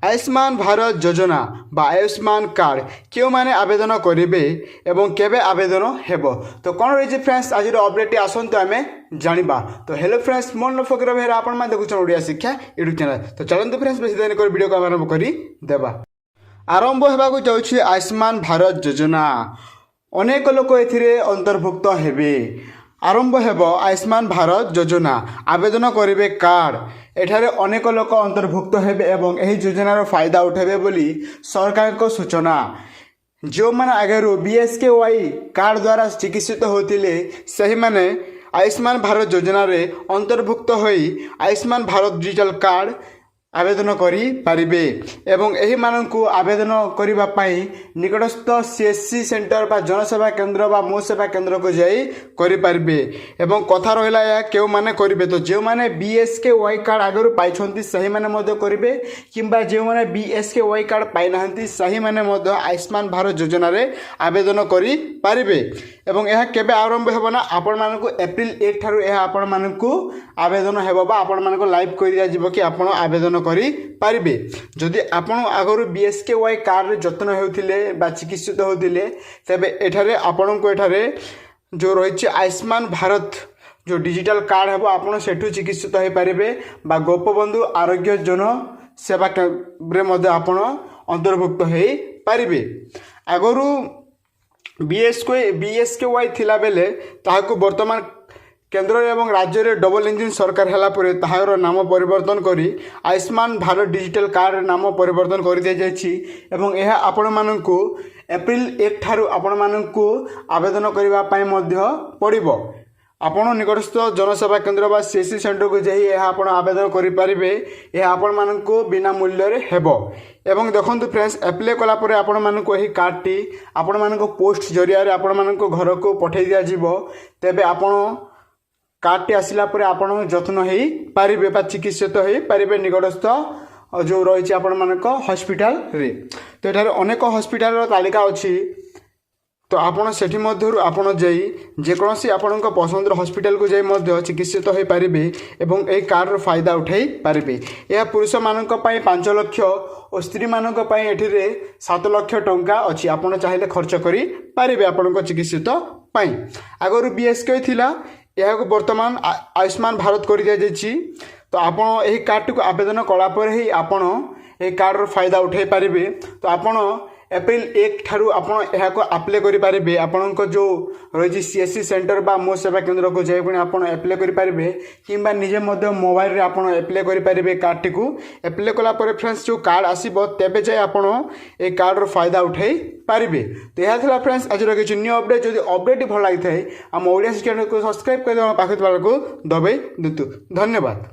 आयुष्मान भारत योजना बा आयुष्मान कार्ड क्यों माने आवेदन करेंगे एवं केबे आवेदन हेबो। तो कौन रही फ्रेंड्स आज अपडेट आसतु आम जाना। तो हेलो फ्रेंड्स मन फकीर भाई आप देखुन ओडिया शिक्षा यूट्यूब चैनल। तो चलते फ्रेंड्स बेसी दिन वीडियो को आरंभ करदेवा। आरंभ होगा जाऊँगी आयुष्मान भारत योजना। अनेक लोक अंतर्भुक्त हेबे। आरंभ हेब आयुष्मान भारत योजना आवेदन करेंगे कार्ड। एठारे अनेक लोक अंतर्भुक्त हेबे एवं एही योजनार फायदा उठेबे बोली सरकार को सूचना। जो मैंने आगे BSKY कार्ड द्वारा चिकित्सित होते सही मैंने आयुष्मान भारत योजना रे अंतर्भुक्त होई आयुष्मान भारत डिजिटल कार्ड आवेदन करि पारिबे एवं एही माननकु आवेदन करिबा पई निकटस्थ CSC सेंटर बा जनसेवा केंद्र बा मो सेवा केंद्र को जाई करि पारिबे। एवं कथा रहिला या केउ माने करिबे। तो जे माने BSKY कार्ड आगरु पाइछंती सही माने मध्य करिबे किंबा जे माने BSKY कार्ड पाइ नाहंती सही माने मध्य आयुष्मान भारत योजना रे आवेदन करि पारिबे। एवं यह केबे आरंभ हेबो ना आपण मानकु एप्रिल 1 थारु यह आपण मानकु आवेदन हेबो बा आपण मानकु लाइव करि दिया जिवो कि आपण आवेदन करि पारिबे। जदि आपण आगरु BSKY कार्ड रे जतन हेउथिले बा चिकित्सित होथिले तबे एठारे आपण को एठारे जो रहिछि आयुष्मान भारत जो डिजिटल कार्ड हेबो आपण सेठु चिकित्सित होई पारिबे बा गोपबंधु आरोग्य जन सेवा केंद्र मध्ये आपण अंतर्भुक्त होई पारिबे। आगरु BSKY थिला बेले ताहाकु वर्तमान केंद्र एवं राज्य रे डबल इंजिन सरकार हैला परे ताहार नाम परिवर्तन करी आयुष्मान भारत डिजिटल कार्ड नाम परिवर्तन कर दिया जायछि एवं यह आपण माननकु एप्रिल 1 थारु आपण माननकु आवेदन करिबा पई मध्य पड़िबो। आपण निकटस्थ जनसेवा केंद्र बा CSC सेंटर को जाई यह आपण आवेदन करि पारिबे। यह आपण माननकु बिना मूल्य रे हेबो। एवं देखंतु फ्रेंड्स एप्लाई कला परे आपण माननकु एही कार्ड टी आपण माननकु पोस्ट जरिया रे आपण माननकु घर को पठै दिया जिवो। तेबे आपण कार्ड टी आसिला परे आपण जत्न हेई पारिबे बा चिकित्सित हेई पारिबे निकटस्थ जो रही आपण मानक हॉस्पिटल रे। तो एठारे अनेक हॉस्पिटल रो तालिका अछि। तो आपण सेठी मध्यरु आपण जाई जेकोसी आपण पसंद हॉस्पिटल को जाई मध्य चिकित्सित हो पारिबे एवं ए कार्ड रो फायदा उठाई पारिबे। यह पुरुष मानक पई 5 लाख और स्त्री मानक पई एठिरे 7 लाख टंका अछि। आपण चाहिले खर्च करि पारिबे आपण चिकित्सित पई। आगरु BSKY थिला यह को वर्तमान आयुष्मान भारत कर दिया जायछि। तो आपण एही कार्ड को आवेदन कला पर ही आपण ए कार्ड रो फायदा उठाई पारिबे। तो आपण एप्रिल 1 ठारु आपण एहा को अप्लाई करि पारिबे। आपण को जो रही CSC सेंटर बा मो सेवा केंद्र को जाई पुनी आपण अप्लाई करि पारिबे किंबा निजे मध्य मोबाइल रे आपण अप्लाई करि पारिबे। कार्ड टी को अप्लाई कला पर फ्रेंड्स जो कार्ड आसीबो तेबे जाय आपण ए कार्ड रो फायदा उठाई पारिबे। तो यह थला फ्रेंड्स आज रो किछ न्यू अपडेट। जदि अपडेट भल लागि थाए हम ओडिया चैनल को सब्सक्राइब कर देबा पाखत वाला को दबाई दितु। धन्यवाद।